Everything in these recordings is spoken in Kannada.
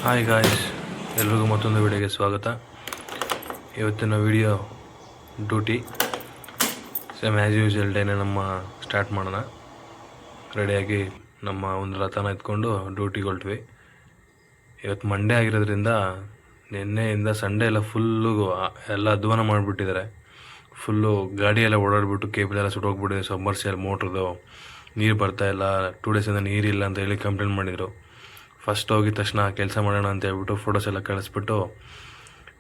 ಹಾಯ್ ಗಾಯ್ಸ್, ಎಲ್ರಿಗೂ ಮತ್ತೊಂದು ವಿಡಿಯೋಗೆ ಸ್ವಾಗತ. ಇವತ್ತಿನ video duty same as usual ಡೇನೇ ನಮ್ಮ ಸ್ಟಾರ್ಟ್ ಮಾಡೋಣ. ರೆಡಿಯಾಗಿ ನಮ್ಮ ಒಂದು ರಥನ ಎತ್ಕೊಂಡು ಡ್ಯೂಟಿಗೆ ಹೊರಟ್ವಿ. ಇವತ್ತು ಮಂಡೇ ಆಗಿರೋದ್ರಿಂದ ನಿನ್ನೆಯಿಂದ ಸಂಡೇ ಎಲ್ಲ ಫುಲ್ಲು ಎಲ್ಲ ಅಧ್ವಾನ ಮಾಡಿಬಿಟ್ಟಿದ್ದಾರೆ. ಫುಲ್ಲು ಗಾಡಿ ಎಲ್ಲ ಓಡಾಡ್ಬಿಟ್ಟು ಕೇಬಲ್ ಎಲ್ಲ ಸುಟ್ಟೋಗ್ಬಿಟ್ಟಿದೆ. ಸಬ್ಮರ್ಸಿಬಲ್ ಮೋಟ್ರದು ನೀರು ಬರ್ತಾಯಿಲ್ಲ, 2 ಡೇಸಿಂದ ನೀರಿಲ್ಲ ಅಂತ ಹೇಳಿ ಕಂಪ್ಲೇಂಟ್ ಮಾಡಿದರು. ಫಸ್ಟ್ ಹೋಗಿದ ತಕ್ಷಣ ಕೆಲಸ ಮಾಡೋಣ ಅಂತ ಹೇಳ್ಬಿಟ್ಟು ಫೋಟೋಸ್ ಎಲ್ಲ ಕಳಿಸ್ಬಿಟ್ಟು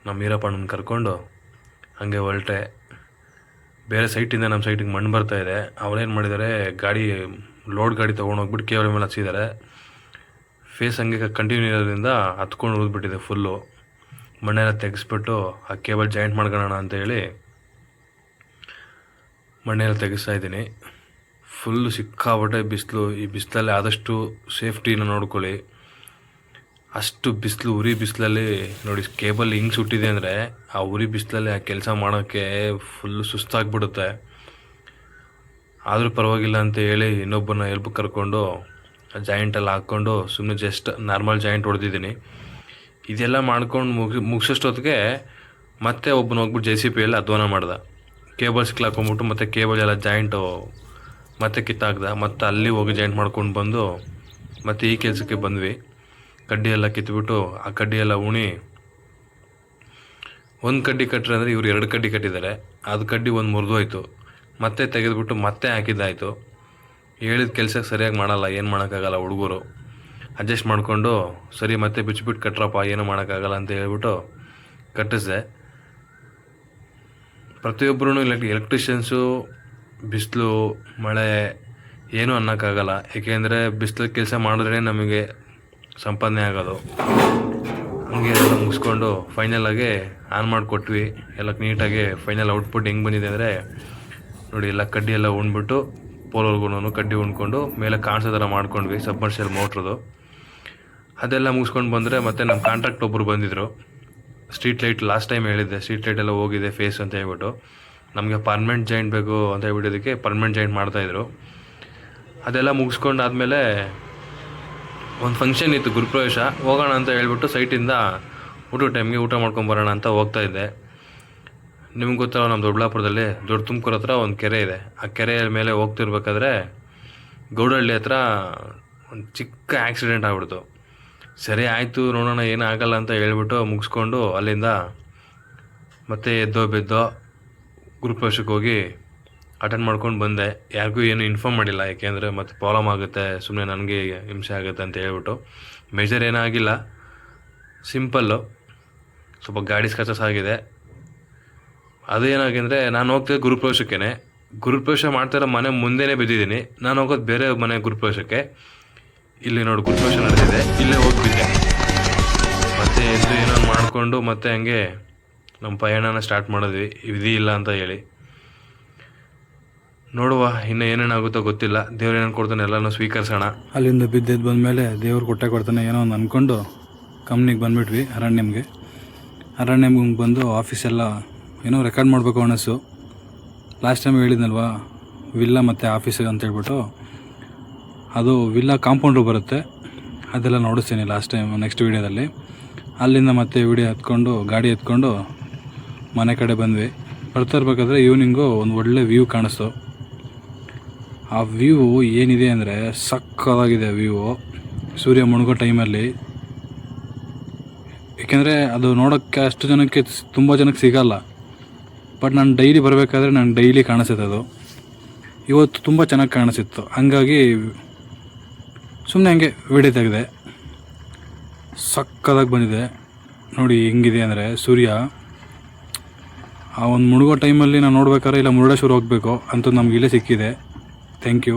ನಮ್ಮ ಈರಪ್ಪಣ್ಣನ ಕರ್ಕೊಂಡು ಹಾಗೆ ಹೊರಟೆ. ಬೇರೆ ಸೈಟಿಂದ ನಮ್ಮ ಸೈಟಿಗೆ ಮಣ್ಣು ಬರ್ತಾಯಿದೆ. ಅವರೇನು ಮಾಡಿದ್ದಾರೆ, ಲೋಡ್ ಗಾಡಿ ತೊಗೊಂಡೋಗ್ಬಿಟ್ಟು ಕೇಬಲ್ ಮೇಲೆ ಹಚ್ಚಿದ್ದಾರೆ. ಫೇಸ್ ಹಂಗೆ ಕಂಟಿನ್ಯೂ ಇರೋದ್ರಿಂದ ಹತ್ಕೊಂಡು ಉಳಿದ್ಬಿಟ್ಟಿದೆ ಫುಲ್ಲು. ಮಣ್ಣೆಲ್ಲ ತೆಗೆಸ್ಬಿಟ್ಟು ಆ ಕೇಬಲ್ ಜಾಯಿಂಟ್ ಮಾಡ್ಕೊಳ್ಳೋಣ ಅಂತ ಹೇಳಿ ಮಣ್ಣೆಲ್ಲ ತೆಗೆಸ್ತಾ ಇದ್ದೀನಿ. ಫುಲ್ಲು ಸಿಕ್ಕಾಪಟ್ಟೆ ಬಿಸಿಲು. ಈ ಬಿಸಿಲಲ್ಲಿ ಆದಷ್ಟು ಸೇಫ್ಟಿನ ನೋಡ್ಕೊಳ್ಳಿ. ಅಷ್ಟು ಬಿಸಿಲು, ಉರಿ ಬಿಸಿಲಲ್ಲಿ ನೋಡಿ ಕೇಬಲ್ ಹಿಂಗೆ ಸುಟ್ಟಿದೆ ಅಂದರೆ ಆ ಉರಿ ಬಿಸಿಲಲ್ಲಿ ಆ ಕೆಲಸ ಮಾಡೋಕ್ಕೆ ಫುಲ್ಲು ಸುಸ್ತಾಗ್ಬಿಡುತ್ತೆ. ಆದರೂ ಪರವಾಗಿಲ್ಲ ಅಂತ ಹೇಳಿ ಇನ್ನೊಬ್ಬನ ಹೆಲ್ಪ್ ಕರ್ಕೊಂಡು ಜಾಯಿಂಟೆಲ್ಲ ಹಾಕ್ಕೊಂಡು ಸುಮ್ಮನೆ ಜಸ್ಟ್ ನಾರ್ಮಲ್ ಜಾಯಿಂಟ್ ಹೊಡೆದಿದ್ದೀನಿ. ಇದೆಲ್ಲ ಮಾಡ್ಕೊಂಡು ಮುಗಿಸೋಷ್ಟೊತ್ತಿಗೆ ಮತ್ತೆ ಒಬ್ಬನ ಹೋಗ್ಬಿಟ್ಟು JCBಯಲ್ಲಿ ಅಧ್ವಾನ ಮಾಡ್ದೆ. ಕೇಬಲ್ ಸಿಕ್ಲಾಕೊಂಬಿಟ್ಟು ಮತ್ತೆ ಕೇಬಲ್ ಎಲ್ಲ ಜಾಯಿಂಟು ಮತ್ತೆ ಕಿತ್ತಾಕ್ದ. ಮತ್ತು ಅಲ್ಲಿ ಹೋಗಿ ಜಾಯಿಂಟ್ ಮಾಡ್ಕೊಂಡು ಬಂದು ಮತ್ತು ಈ ಕೆಲಸಕ್ಕೆ ಬಂದ್ವಿ. ಕಡ್ಡಿ ಎಲ್ಲ ಕಿತ್ಬಿಟ್ಟು ಆ ಕಡ್ಡಿ ಎಲ್ಲ ಉಣಿ, ಒಂದು ಕಡ್ಡಿ ಕಟ್ಟರೆ ಅಂದರೆ ಇವರು 2 ಕಡ್ಡಿ ಕಟ್ಟಿದ್ದಾರೆ. ಅದು ಕಡ್ಡಿ ಒಂದು ಮುರಿದೋಯ್ತು. ಮತ್ತೆ ತೆಗೆದುಬಿಟ್ಟು ಮತ್ತೆ ಹಾಕಿದ್ದಾಯಿತು. ಹೇಳಿದ ಕೆಲಸ ಸರಿಯಾಗಿ ಮಾಡಲ್ಲ, ಏನು ಮಾಡೋಕ್ಕಾಗಲ್ಲ. ಹುಡುಗರು ಅಡ್ಜಸ್ಟ್ ಮಾಡಿಕೊಂಡು ಸರಿ ಮತ್ತೆ ಬಿಚ್ಚಿಬಿಟ್ಟು ಕಟ್ರಪ್ಪ, ಏನೂ ಮಾಡೋಕ್ಕಾಗಲ್ಲ ಅಂತ ಹೇಳ್ಬಿಟ್ಟು ಕಟ್ಟಿಸಿದೆ. ಪ್ರತಿಯೊಬ್ಬರೂ ಎಲೆಕ್ಟ್ರಿಷಿಯನ್ಸು ಬಿಸಿಲು ಮಳೆ ಏನೂ ಅನ್ನೋಕ್ಕಾಗಲ್ಲ. ಏಕೆಂದರೆ ಬಿಸಿಲು ಕೆಲಸ ಮಾಡಿದ್ರೇ ನಮಗೆ ಸಂಪಾದನೆ ಆಗೋದು. ಹಂಗೆ ಎಲ್ಲ ಮುಗಿಸ್ಕೊಂಡು ಫೈನಲಾಗಿ ಆನ್ ಮಾಡಿಕೊಟ್ವಿ. ಎಲ್ಲ ನೀಟಾಗಿ ಫೈನಲ್ ಔಟ್ಪುಟ್ ಹೆಂಗೆ ಬಂದಿದೆ ಅಂದರೆ ನೋಡಿ, ಎಲ್ಲ ಕಡ್ಡಿ ಎಲ್ಲ ಉಣ್ಬಿಟ್ಟು ಪೋಲ್ವರ್ಗು ಕಡ್ಡಿ ಉಣ್ಕೊಂಡು ಮೇಲೆ ಕಾಣಿಸೋ ಥರ ಮಾಡ್ಕೊಂಡ್ವಿ ಸಬ್ಮರ್ಸಿಬಲ್ ಮೋಟ್ರದು. ಅದೆಲ್ಲ ಮುಗಿಸ್ಕೊಂಡು ಬಂದರೆ ಮತ್ತೆ ನಮ್ಮ ಕಾಂಟ್ರಾಕ್ಟ್ ಒಬ್ಬರು ಬಂದಿದ್ದರು. ಸ್ಟ್ರೀಟ್ ಲೈಟ್ ಲಾಸ್ಟ್ ಟೈಮ್ ಹೇಳಿದ್ದೆ, ಸ್ಟ್ರೀಟ್ ಲೈಟ್ ಎಲ್ಲ ಹೋಗಿದೆ ಫೇಸ್ ಅಂತ ಹೇಳ್ಬಿಟ್ಟು ನಮಗೆ ಪರ್ಮನೆಂಟ್ ಜಾಯಿಂಟ್ ಬೇಕು ಅಂತ ಹೇಳ್ಬಿಟ್ಟೋದಕ್ಕೆ ಪರ್ಮನೆಂಟ್ ಜಾಯಿಂಟ್ ಮಾಡ್ತಾಯಿದ್ರು. ಅದೆಲ್ಲ ಮುಗಿಸ್ಕೊಂಡು ಆದಮೇಲೆ ಒಂದು ಫಂಕ್ಷನ್ ಇತ್ತು, ಗೃಹಪ್ರವೇಶ, ಹೋಗೋಣ ಅಂತ ಹೇಳ್ಬಿಟ್ಟು ಸೈಟಿಂದ ಊಟ ಟೈಮ್ಗೆ ಊಟ ಮಾಡ್ಕೊಂಬರೋಣ ಅಂತ ಹೋಗ್ತಾಯಿದ್ದೆ. ನಿಮ್ಗೆ ಗೊತ್ತಲ್ಲ, ನಮ್ಮ ದೊಡ್ಡಬಳ್ಳಾಪುರದಲ್ಲಿ ದೊಡ್ಡ ತುಮಕೂರು ಹತ್ರ ಒಂದು ಕೆರೆ ಇದೆ. ಆ ಕೆರೆಯ ಮೇಲೆ ಹೋಗ್ತಿರ್ಬೇಕಾದ್ರೆ ಗೌಡಹಳ್ಳಿ ಹತ್ರ ಒಂದು ಚಿಕ್ಕ ಆಕ್ಸಿಡೆಂಟ್ ಆಗ್ಬಿಡ್ತು. ಸರಿ ಆಯಿತು, ನೋಡೋಣ ಏನೂ ಆಗಲ್ಲ ಅಂತ ಹೇಳ್ಬಿಟ್ಟು ಮುಗಿಸ್ಕೊಂಡು ಅಲ್ಲಿಂದ ಮತ್ತೆ ಎದ್ದೋ ಗೃಹಪ್ರವೇಶಕ್ಕೆ ಹೋಗಿ ಅಟೆಂಡ್ ಮಾಡ್ಕೊಂಡು ಬಂದೆ. ಯಾರಿಗೂ ಏನು ಇನ್ಫಾರ್ಮ್ ಮಾಡಿಲ್ಲ, ಏಕೆಂದರೆ ಮತ್ತೆ ಪ್ರಾಬ್ಲಮ್ ಆಗುತ್ತೆ, ಸುಮ್ಮನೆ ನನಗೆ ಹಿಂಸೆ ಆಗುತ್ತೆ ಅಂತ ಹೇಳ್ಬಿಟ್ಟು. ಮೇಜರ್ ಏನಾಗಿಲ್ಲ, ಸಿಂಪಲ್ಲು, ಸ್ವಲ್ಪ ಗಾಡಿ ಸ್ಕ್ರಾಚಸ್ ಆಗಿದೆ. ಅದೇನಾಗಿದೆ, ನಾನು ಹೋಗ್ತಿದ್ದೆ ಗೃಹಪ್ರವೇಶ ಮಾಡ್ತಾಯಿರೋ ಮನೆ ಮುಂದೆನೇ ಬಿದ್ದಿದ್ದೀನಿ. ನಾನು ಹೋಗೋದು ಬೇರೆ ಮನೆ ಗೃಹಪ್ರವೇಶಕ್ಕೆ. ಇಲ್ಲಿ ನೋಡಿ ಗೃಹಪ್ರವೇಶ ನಡೆದಿದೆ, ಇಲ್ಲೇ ಹೋಗ್ಬಿದ್ದೆ. ಮತ್ತೆ ಏನೋ ಮಾಡಿಕೊಂಡು ಮತ್ತೆ ಹಂಗೆ ನಮ್ಮ ಪಯಣನ ಸ್ಟಾರ್ಟ್ ಮಾಡಿದ್ವಿ, ವಿಧಿ ಇಲ್ಲ ಅಂತ ಹೇಳಿ. ನೋಡುವ ಇನ್ನು ಏನೇನಾಗುತ್ತೋ ಗೊತ್ತಿಲ್ಲ. ದೇವ್ರು ಏನೇನು ಕೊಡ್ತಾನೆ ಎಲ್ಲನೂ ಸ್ವೀಕರಿಸೋಣ. ಅಲ್ಲಿಂದ ಬಿದ್ದೆದ್ದು ಬಂದಮೇಲೆ ದೇವ್ರು ಕೊಡ್ತಾನೆ ಏನೋ ಒಂದು ಅಂದ್ಕೊಂಡು ಕಂಪ್ನಿಗೆ ಬಂದುಬಿಟ್ವಿ. ಅರಣ್ಯಮ್ಗೆ ಬಂದು ಆಫೀಸೆಲ್ಲ ಏನೋ ರೆಕಾರ್ಡ್ ಮಾಡಬೇಕು ಅನಿಸು. ಲಾಸ್ಟ್ ಟೈಮ್ ಹೇಳಿದ್ನಲ್ವಾ, ವಿಲ್ಲಾ ಮತ್ತು ಆಫೀಸಿಗೆ ಅಂತ ಹೇಳ್ಬಿಟ್ಟು. ಅದು ವಿಲ್ಲಾ ಕಾಂಪೌಂಡ್ರು ಬರುತ್ತೆ, ಅದೆಲ್ಲ ನೋಡಿಸ್ತೀನಿ ನೆಕ್ಸ್ಟ್ ವೀಡಿಯೋದಲ್ಲಿ. ಅಲ್ಲಿಂದ ಮತ್ತೆ ಗಾಡಿ ಎತ್ಕೊಂಡು ಮನೆ ಕಡೆ ಬಂದ್ವಿ. ಬರ್ತಾ ಇರ್ಬೇಕಾದ್ರೆ ಈವ್ನಿಂಗು ಒಂದು ಒಳ್ಳೆ ವ್ಯೂ ಕಾಣಿಸ್ತು. ಆ ವ್ಯೂ ಏನಿದೆ ಅಂದರೆ ಸಕ್ಕತ್ತಾಗಿದೆ ವ್ಯೂ, ಸೂರ್ಯ ಮುಳುಗೋ ಟೈಮಲ್ಲಿ. ಏಕೆಂದರೆ ಅದು ನೋಡೋಕ್ಕೆ ತುಂಬ ಜನಕ್ಕೆ ಸಿಗಲ್ಲ. ಬಟ್ ನಾನು ಡೈಲಿ ಬರಬೇಕಾದ್ರೆ ನನಗೆ ಡೈಲಿ ಕಾಣಿಸುತ್ತೆ ಅದು. ಇವತ್ತು ತುಂಬ ಚೆನ್ನಾಗಿ ಕಾಣಿಸಿತ್ತು, ಹಂಗಾಗಿ ಸುಮ್ಮನೆ ಹಂಗೆ ವಿಡಿಯೋ ತೆಗೆದೆ. ಸಕ್ಕತ್ತಾಗಿ ಬಂದಿದೆ ನೋಡಿ. ಹೆಂಗಿದೆ ಅಂದರೆ ಸೂರ್ಯ ಆ ಒಂದು ಮುಳುಗೋ ಟೈಮಲ್ಲಿ ನಾನು ನೋಡ್ಬೇಕಾದ್ರೆ ಇಲ್ಲ ಮುರುಡೇಶ್ವರ ಹೋಗಬೇಕು ಅಂತ ನಮ್ಗೆ ಇಲ್ಲೇ ಸಿಕ್ಕಿದೆ. Thank you.